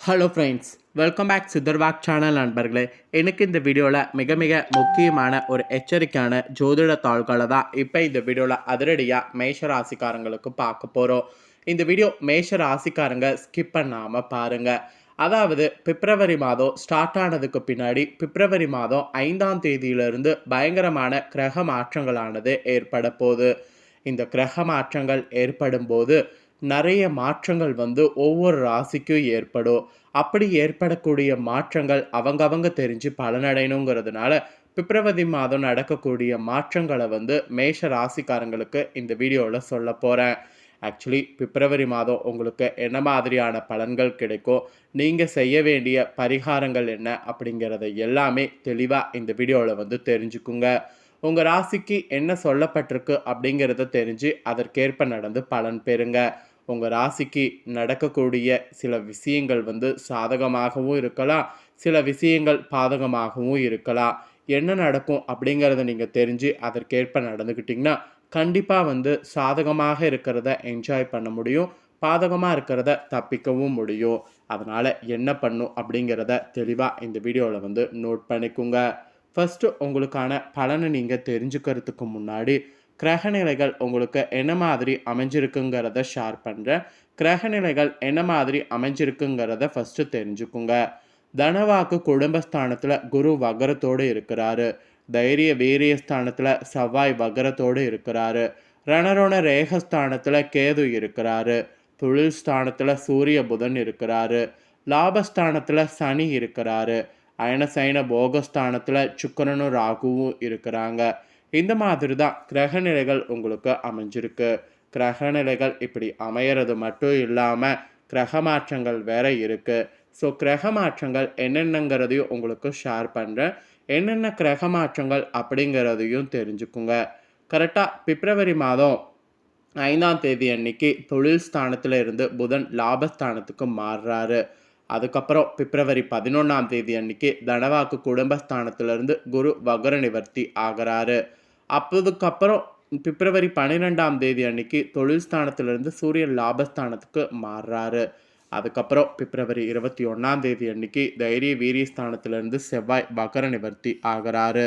Hello friends, welcome back சித்தர்வாக் channel நண்பர்களே. எனக்கு இந்த வீடியோவில் மிக மிக முக்கியமான ஒரு எச்சரிக்கையான ஜோதிட தாள்களை தான் இப்போ இந்த வீடியோவில் அதிரடியாக மேஷ ராசிக்காரங்களுக்கு பார்க்க போகிறோம். இந்த வீடியோ மேஷ ராசிக்காரங்க ஸ்கிப் பண்ணாமல் பாருங்கள். அதாவது பிப்ரவரி மாதம் ஸ்டார்ட் ஆனதுக்கு பின்னாடி பிப்ரவரி மாதம் 5ஆம் தேதியிலிருந்து பயங்கரமான கிரக மாற்றங்களானது ஏற்பட போகுது. இந்த கிரக மாற்றங்கள் ஏற்படும் போது நிறைய மாற்றங்கள் ஒவ்வொரு ராசிக்கும் ஏற்படும். அப்படி ஏற்படக்கூடிய மாற்றங்கள் அவங்க தெரிஞ்சு பலனடையணுங்கிறதுனால பிப்ரவரி மாதம் நடக்கக்கூடிய மாற்றங்களை மேஷ ராசிக்காரங்களுக்கு இந்த வீடியோவில் சொல்ல போகிறேன். ஆக்சுவலி பிப்ரவரி மாதம் உங்களுக்கு என்ன மாதிரியான பலன்கள் கிடைக்கும், நீங்கள் செய்ய வேண்டிய பரிகாரங்கள் என்ன அப்படிங்கிறத எல்லாமே தெளிவாக இந்த வீடியோவில் தெரிஞ்சுக்குங்க. உங்கள் ராசிக்கு என்ன சொல்லப்பட்டிருக்கு அப்படிங்கிறத தெரிஞ்சு அதற்கேற்ப நடந்து பலன் பெறுங்க. உங்கள் ராசிக்கு நடக்கக்கூடிய சில விஷயங்கள் சாதகமாகவும் இருக்கலாம், சில விஷயங்கள் பாதகமாகவும் இருக்கலாம். என்ன நடக்கும் அப்படிங்கிறத நீங்கள் தெரிஞ்சு அதற்கேற்ப நடந்துக்கிட்டிங்கன்னா கண்டிப்பாக சாதகமாக இருக்கிறத என்ஜாய் பண்ண முடியும், பாதகமாக இருக்கிறத தப்பிக்கவும் முடியும். அதனால் என்ன பண்ணும் அப்படிங்கிறத தெளிவாக இந்த வீடியோவில் நோட் பண்ணிக்கோங்க. ஃபஸ்ட்டு உங்களுக்கான பலனை நீங்கள் தெரிஞ்சுக்கிறதுக்கு முன்னாடி கிரகநிலைகள் உங்களுக்கு என்ன மாதிரி அமைஞ்சிருக்குங்கிறத ஷேர் பண்ணுறேன். கிரகநிலைகள் என்ன மாதிரி அமைஞ்சிருக்குங்கிறத ஃபஸ்ட்டு தெரிஞ்சுக்குங்க. தனவாக்கு குடும்பஸ்தானத்தில் குரு வகரத்தோடு இருக்கிறாரு. தைரிய வீரிய ஸ்தானத்தில் செவ்வாய் வகரத்தோடு இருக்கிறாரு. ரணரோண ரேகஸ்தானத்தில் கேது இருக்கிறாரு. தொழில் ஸ்தானத்தில் சூரிய புதன் இருக்கிறாரு. லாபஸ்தானத்தில் சனி இருக்கிறாரு. அயனசைன போகஸ்தானத்தில் சுக்கிரனும் ராகுவும் இருக்கிறாங்க. இந்த மாதிரி தான் கிரகநிலைகள் உங்களுக்கு அமைஞ்சிருக்கு. கிரகநிலைகள் இப்படி அமையிறது மட்டும் இல்லாமல் கிரக மாற்றங்கள் வேற இருக்குது. ஸோ கிரக மாற்றங்கள் என்னென்னங்கிறதையும் உங்களுக்கு ஷேர் பண்ணுறேன். என்னென்ன கிரக மாற்றங்கள் அப்படிங்கிறதையும் தெரிஞ்சுக்குங்க. கரெக்டாக பிப்ரவரி மாதம் 5ஆம் தேதி அன்னைக்கு தொழில் ஸ்தானத்தில் இருந்து புதன் லாபஸ்தானத்துக்கு மாறுறாரு. அதுக்கப்புறம் பிப்ரவரி 11ஆம் தேதி அன்னைக்கு தனவாக்கு குடும்பஸ்தானத்திலிருந்து குரு வகர நிவர்த்தி ஆகிறாரு. அப்போதுக்கப்புறம் பிப்ரவரி 12ஆம் தேதி அன்னைக்கு தொழில் ஸ்தானத்திலிருந்து சூரியன் லாபஸ்தானத்துக்கு மாறுறாரு. அதுக்கப்புறம் பிப்ரவரி 21ஆம் தேதி அன்னைக்கு தைரிய வீரிய ஸ்தானத்திலிருந்து செவ்வாய் வகர நிவர்த்தி ஆகிறாரு.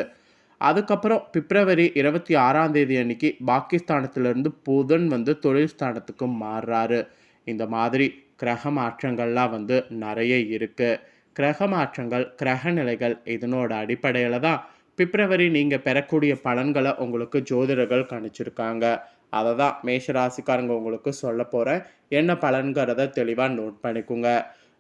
அதுக்கப்புறம் பிப்ரவரி 26ஆம் தேதி அன்னைக்கு பாகிஸ்தானத்திலிருந்து புதன் தொழில் ஸ்தானத்துக்கு மாறுறாரு. இந்த மாதிரி கிரக மாற்றங்கள்லாம் நிறைய இருக்குது. கிரக மாற்றங்கள், கிரக நிலைகள் இதனோட அடிப்படையில் தான் பிப்ரவரி நீங்கள் பெறக்கூடிய பலன்களை உங்களுக்கு ஜோதிடர்கள் கணிச்சிருக்காங்க. அதை தான் மேஷராசிக்காரங்க உங்களுக்கு சொல்ல போகிறேன். என்ன பலன்கிறத தெளிவாக நோட் பண்ணிக்கோங்க.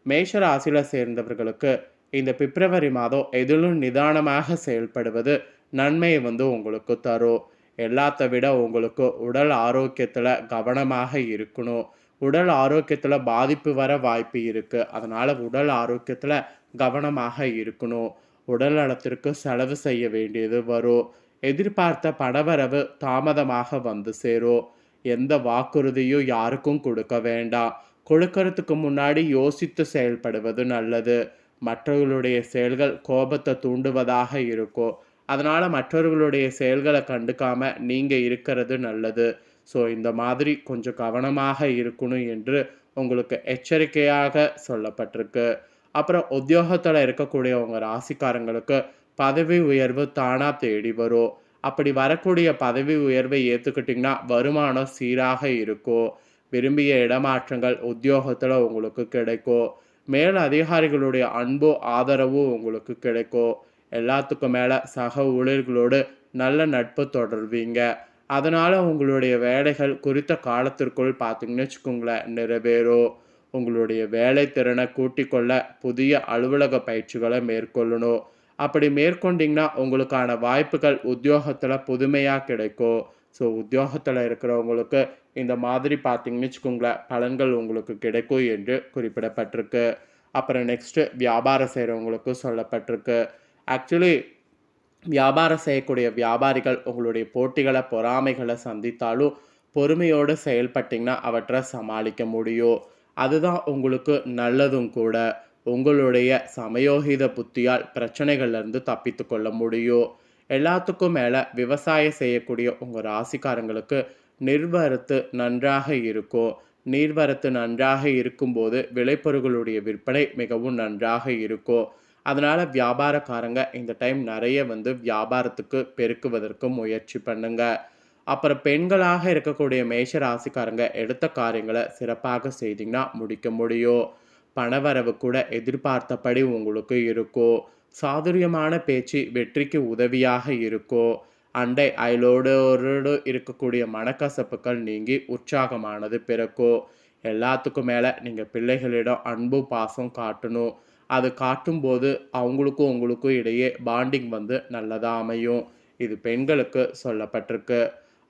மேஷராசியில் சேர்ந்தவர்களுக்கு இந்த பிப்ரவரி மாதம் எதிலும் நிதானமாக செயல்படுவது நன்மையை உங்களுக்கு தரும். எல்லாத்த விட உங்களுக்கு உடல் ஆரோக்கியத்தில் கவனமாக இருக்கணும். உடல் ஆரோக்கியத்தில் பாதிப்பு வர வாய்ப்பு இருக்குது. அதனால் உடல் ஆரோக்கியத்தில் கவனமாக இருக்கணும். உடல் நலத்திற்கு செலவு செய்ய வேண்டியது வரும். எதிர்பார்த்த பணவரவு தாமதமாக சேரும். எந்த வாக்குறுதியும் யாருக்கும் கொடுக்க வேண்டாம். கொடுக்கறதுக்கு முன்னாடி யோசித்து செயல்படுவது நல்லது. மற்றவர்களுடைய செயல்கள் கோபத்தை தூண்டுவதாக இருக்கும். அதனால் மற்றவர்களுடைய செயல்களை கண்டுக்காமல் நீங்கள் இருக்கிறது நல்லது. ஸோ இந்த மாதிரி கொஞ்சம் கவனமாக இருக்கணும் என்று உங்களுக்கு எச்சரிக்கையாக சொல்லப்பட்டிருக்கு. அப்புறம் உத்தியோகத்தில் இருக்கக்கூடிய உங்கள் ராசிக்காரங்களுக்கு பதவி உயர்வு தானாக தேடி வரும். அப்படி வரக்கூடிய பதவி உயர்வை ஏற்றுக்கிட்டிங்கன்னா வருமானம் சீராக இருக்கும். விரும்பிய இடமாற்றங்கள் உத்தியோகத்தில் உங்களுக்கு கிடைக்கும். மேல் அதிகாரிகளுடைய அன்போ ஆதரவோ உங்களுக்கு கிடைக்கும். எல்லாத்துக்கும் மேலே சக ஊழியர்களோடு நல்ல நட்பு தொடர்வீங்க. அதனால் உங்களுடைய வேலைகள் குறித்த காலத்திற்குள் பார்த்தீங்கன்னு வச்சுக்கோங்களேன் நிறைவேறும். உங்களுடைய வேலை திறனை கூட்டிக்கொள்ள புதிய அலுவலக பயிற்சிகளை மேற்கொள்ளணும். அப்படி மேற்கொண்டிங்கன்னா உங்களுக்கான வாய்ப்புகள் உத்தியோகத்தில் புதுமையாக கிடைக்கும். ஸோ உத்தியோகத்தில் இருக்கிறவங்களுக்கு இந்த மாதிரி பார்த்தீங்கன்னு வச்சுக்கோங்களேன் பலன்கள் உங்களுக்கு கிடைக்கும் என்று குறிப்பிடப்பட்டிருக்கு. அப்புறம் நெக்ஸ்ட்டு வியாபாரம் செய்கிறவங்களுக்கு சொல்லப்பட்டிருக்கு. ஆக்சுவலி வியாபாரம் செய்யக்கூடிய வியாபாரிகள் உங்களுடைய போட்டிகளை பொறாமைகளை சந்தித்தாலும் பொறுமையோடு செயல்பட்டிங்கன்னா அவற்றை சமாளிக்க முடியும். அதுதான் உங்களுக்கு நல்லதும் கூட. உங்களுடைய சமயோகித புத்தியால் பிரச்சனைகள்லேருந்து தப்பித்து கொள்ள முடியும். எல்லாத்துக்கும் மேலே விவசாயம் செய்யக்கூடிய உங்கள் ராசிக்காரங்களுக்கு நிர்வரத்து நன்றாக இருக்கும். நீர்வரத்து நன்றாக இருக்கும்போது விளைபொருட்களுடைய விற்பனை மிகவும் நன்றாக இருக்கும். அதனால் வியாபாரக்காரங்க இந்த டைம் நிறைய வந்து வியாபாரத்துக்கு பெருக்குவதற்கு முயற்சி பண்ணுங்க. அப்புறம் பெண்களாக இருக்கக்கூடிய மேஷ ராசிக்காரங்க எடுத்த காரியங்களை சிறப்பாக செய்தீங்கன்னா முடிக்க முடியும். பணவரவு கூட எதிர்பார்த்தபடி உங்களுக்கு இருக்கும். சாதுரியமான பேச்சு வெற்றிக்கு உதவியாக இருக்கும். அண்டை அயலோடோடு இருக்கக்கூடிய மனக்கசப்புகள் நீங்கி உற்சாகமானது பிறக்கும். எல்லாத்துக்கும் மேலே நீங்கள் பிள்ளைகளிடம் அன்பு பாசம் காட்டணும். அது காட்டும்போது அவங்களுக்கும் உங்களுக்கும் இடையே பாண்டிங் வந்து நல்லதாக அமையும். இது பெண்களுக்கு சொல்லப்பட்டிருக்கு.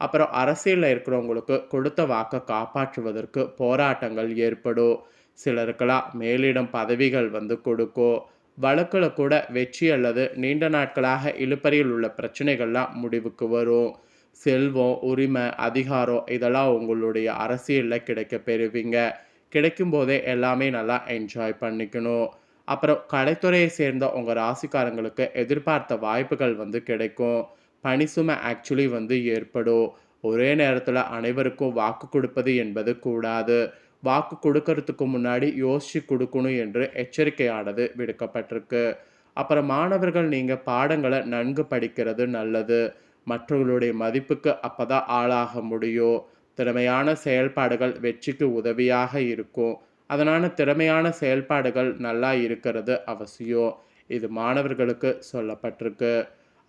அப்புறம் அரசியலில் இருக்கிறவங்களுக்கு கொடுத்த வாக்கை காப்பாற்றுவதற்கு போராட்டங்கள் ஏற்படும். சிலருக்கெல்லாம் மேலிடம் பதவிகள் வந்து கொடுக்கும். வழக்கில் கூட வெற்றி அல்லது நீண்ட நாட்களாக இழுபறியில் உள்ள பிரச்சனைகள்லாம் முடிவுக்கு வரும். செல்வம், உரிமை, அதிகாரம் இதெல்லாம் உங்களுடைய அரசியலில் கிடைக்க பெறுவீங்க. கிடைக்கும் போதே எல்லாமே நல்லா என்ஜாய் பண்ணிக்கணும். அப்புறம் கலைத்துறையை சேர்ந்த உங்கள் ராசிக்காரங்களுக்கு எதிர்பார்த்த வாய்ப்புகள் வந்து கிடைக்கும். பணி சுமை ஆக்சுவலி வந்து ஏற்படும். ஒரே நேரத்தில் அனைவருக்கும் வாக்கு கொடுப்பது என்பது கூடாது. வாக்கு கொடுக்கறதுக்கு முன்னாடி யோசிச்சு கொடுக்கணும் என்று எச்சரிக்கையானது விடுக்கப்பட்டிருக்கு. அப்புறம் மாணவர்கள் நீங்கள் பாடங்களை நன்கு படிக்கிறது நல்லது. மற்றவர்களுடைய மதிப்புக்கு அப்பதான் ஆளாக முடியும். திறமையான செயல்பாடுகள் வெற்றிக்கு உதவியாக இருக்கும். அதனால் திறமையான செயல்பாடுகள் நல்லா இருக்கிறது அவசியம். இது மாணவர்களுக்கு சொல்லப்பட்டிருக்கு.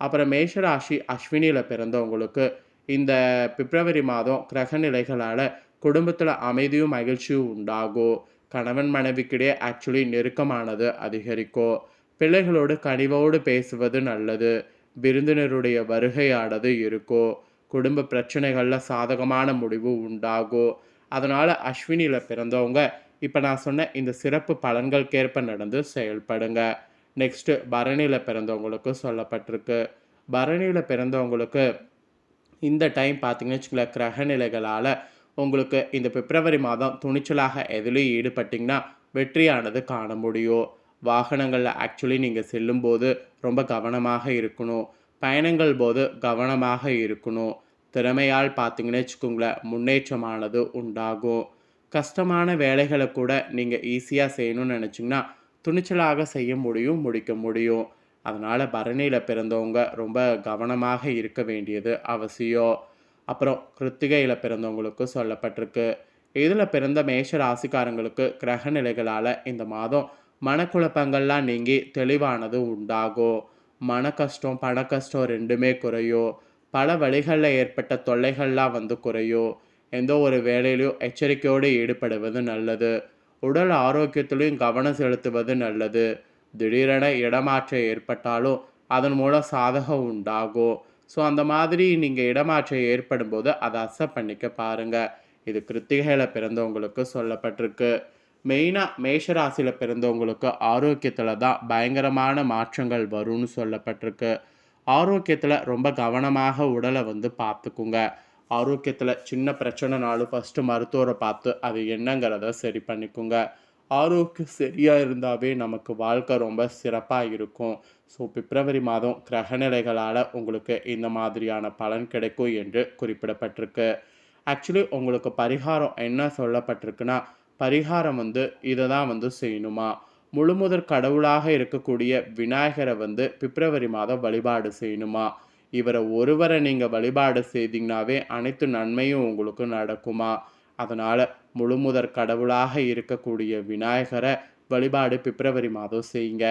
அப்புறம் மேஷராசி அஸ்வினியில் பிறந்தவங்களுக்கு இந்த பிப்ரவரி மாதம் கிரக நிலைகளால் குடும்பத்தில் அமைதியும் மகிழ்ச்சியும் உண்டாகும். கணவன் மனைவிக்கிடையே ஆக்சுவலி நெருக்கமானது அதிகரிக்கும். பிள்ளைகளோடு கனிவோடு பேசுவது நல்லது. விருந்தினருடைய வருகையானது இருக்கும். குடும்ப பிரச்சனைகளில் சாதகமான முடிவு உண்டாகும். அதனால் அஸ்வினியில் பிறந்தவங்க இப்போ நான் சொன்ன இந்த சிறப்பு பலன்களுக்கேற்ப நடந்து செயல்படுங்க. நெக்ஸ்ட்டு பரணியில் பிறந்தவங்களுக்கு சொல்லப்பட்டிருக்கு. பரணியில் பிறந்தவங்களுக்கு இந்த டைம் பார்த்தீங்கன்னு வச்சுக்கோங்களேன், கிரக நிலைகளால் உங்களுக்கு இந்த பிப்ரவரி மாதம் துணிச்சலாக எதுலேயும் ஈடுபட்டிங்கன்னா வெற்றியானது காண முடியும். வாகனங்களில் ஆக்சுவலி நீங்கள் செல்லும்போது ரொம்ப கவனமாக இருக்கணும். பயணங்கள் போது கவனமாக இருக்கணும். திறமையால் பார்த்தீங்கன்னு வச்சுக்கோங்களேன், முன்னேற்றமானது உண்டாகும். கஷ்டமான வேலைகளை கூட நீங்கள் ஈஸியாக செய்யணும்னு நினச்சிங்கன்னா துணிச்சலாக செய்ய முடியும், முடிக்க முடியும். அதனால் பரணியில் பிறந்தவங்க ரொம்ப கவனமாக இருக்க வேண்டியது அவசியம். அப்புறம் கிருத்திகையில் பிறந்தவங்களுக்கு சொல்லப்பட்டிருக்கு. இதில் பிறந்த மேஷ ராசிக்காரங்களுக்கு கிரக நிலைகளால் இந்த மாதம் மனக்குழப்பங்கள்லாம் நீங்கி தெளிவானது உண்டாகும். மன கஷ்டம் பண கஷ்டம் ரெண்டுமே குறையும். பல வழிகளில் ஏற்பட்ட தொல்லைகள்லாம் வந்து குறையும். எந்த ஒரு வேலையிலையும் எச்சரிக்கையோடு ஈடுபடுவது நல்லது. உடல் ஆரோக்கியத்திலையும் கவனம் செலுத்துவது நல்லது. திடீரென இடமாற்றம் ஏற்பட்டாலும் அதன் மூலம் சாதகம் உண்டாகும். ஸோ அந்த மாதிரி நீங்கள் இடமாற்றம் ஏற்படும் போது அதை அக்செப்ட் பண்ணிக்க பாருங்கள். இது கிருத்திகையில் பிறந்தவங்களுக்கு சொல்லப்பட்டிருக்கு. மெயினாக மேஷராசியில் பிறந்தவங்களுக்கு ஆரோக்கியத்தில் தான் பயங்கரமான மாற்றங்கள் வரும்னு சொல்லப்பட்டிருக்கு. ஆரோக்கியத்தில் ரொம்ப கவனமாக உடலை வந்து பார்த்துக்குங்க. ஆரோக்கியத்தில் சின்ன பிரச்சனைனாலும் ஃபஸ்ட்டு மருத்துவரை பார்த்து அது என்னங்கிறத சரி பண்ணிக்குங்க. ஆரோக்கியம் சரியாக இருந்தாவே நமக்கு வாழ்க்கை ரொம்ப சிறப்பாக இருக்கும். ஸோ பிப்ரவரி மாதம் கிரகநிலைகளால் உங்களுக்கு இந்த மாதிரியான பலன் கிடைக்கும் என்று குறிப்பிடப்பட்டிருக்கு. ஆக்சுவலி உங்களுக்கு பரிகாரம் என்ன சொல்லப்பட்டிருக்குன்னா, பரிகாரம் வந்து இதை தான் வந்து செய்யணுமா. முழுமுதற் கடவுளாக இருக்கக்கூடிய விநாயகரை வந்து பிப்ரவரி மாதம் வழிபாடு செய்யணுமா. இவரை ஒருவரை நீங்கள் வழிபாடு செய்தீங்கன்னாவே அனைத்து நன்மையும் உங்களுக்கு நடக்குமா. அதனால் முழுமுதற் கடவுளாக இருக்கக்கூடிய விநாயகரை வழிபாடு பிப்ரவரி மாதம் செய்யுங்க.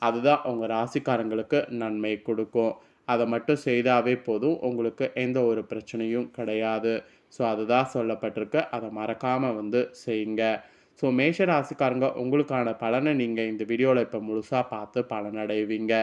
அதுதான் உங்கள் ராசிக்காரங்களுக்கு நன்மை கொடுக்கும். அதை மட்டும் செய்தாவே போதும், உங்களுக்கு எந்த ஒரு பிரச்சனையும் கிடையாது. ஸோ அதுதான் சொல்லப்பட்டிருக்கு. அதை மறக்காமல் வந்து செய்யுங்க. ஸோ மேஷ ராசிக்காரங்க உங்களுக்கான பலனை நீங்கள் இந்த வீடியோவில் இப்போ முழுசாக பார்த்து பலனடைவீங்க.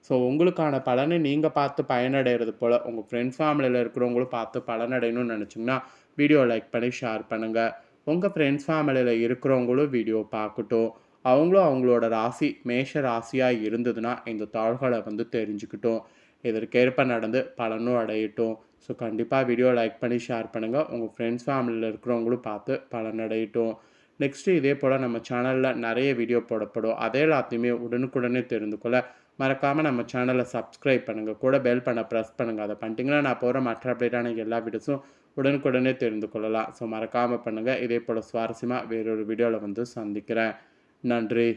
ஸோ உங்களுக்கான பலனை நீங்கள் பார்த்து பயனடைகிறது போல் உங்கள் ஃப்ரெண்ட்ஸ் ஃபேமிலியில் இருக்கிறவங்களும் பார்த்து பலனடையணும்னு நினச்சிங்கன்னா வீடியோ லைக் பண்ணி ஷேர் பண்ணுங்கள். உங்கள் ஃப்ரெண்ட்ஸ் ஃபேமிலியில் இருக்கிறவங்களும் வீடியோ பார்க்கட்டும். அவங்களும் அவங்களோட ராசி மேஷ ராசியாக இருந்ததுன்னா இந்த தாள்களை வந்து தெரிஞ்சுக்கிட்டோம். இதற்கேற்ப நடந்து பலனும் அடையட்டும். ஸோ கண்டிப்பாக வீடியோ லைக் பண்ணி ஷேர் பண்ணுங்கள். உங்கள் ஃப்ரெண்ட்ஸ் ஃபேமிலியில் இருக்கிறவங்களும் பார்த்து பலனடையட்டும். நெக்ஸ்ட்டு இதே போல் நம்ம சேனலில் நிறைய வீடியோ போடப்படும். அதே எல்லாத்தையுமே உடனுக்குடனே தெரிந்து கொள்ள மறக்காமல் நம்ம சேனலை சப்ஸ்கிரைப் பண்ணுங்கள். கூட பெல் பண்ண ப்ரெஸ் பண்ணுங்கள். அதை பண்ணிட்டீங்கன்னா நான் போகிற மற்ற அப்டேட்டான எல்லா வீடியோஸும் உடனுக்குடனே தெரிந்து கொள்ளலாம். ஸோ மறக்காமல் பண்ணுங்கள். இதே போல் சுவாரஸ்யமாக வேறொரு வீடியோவில் வந்து சந்திக்கிறேன். நன்றி.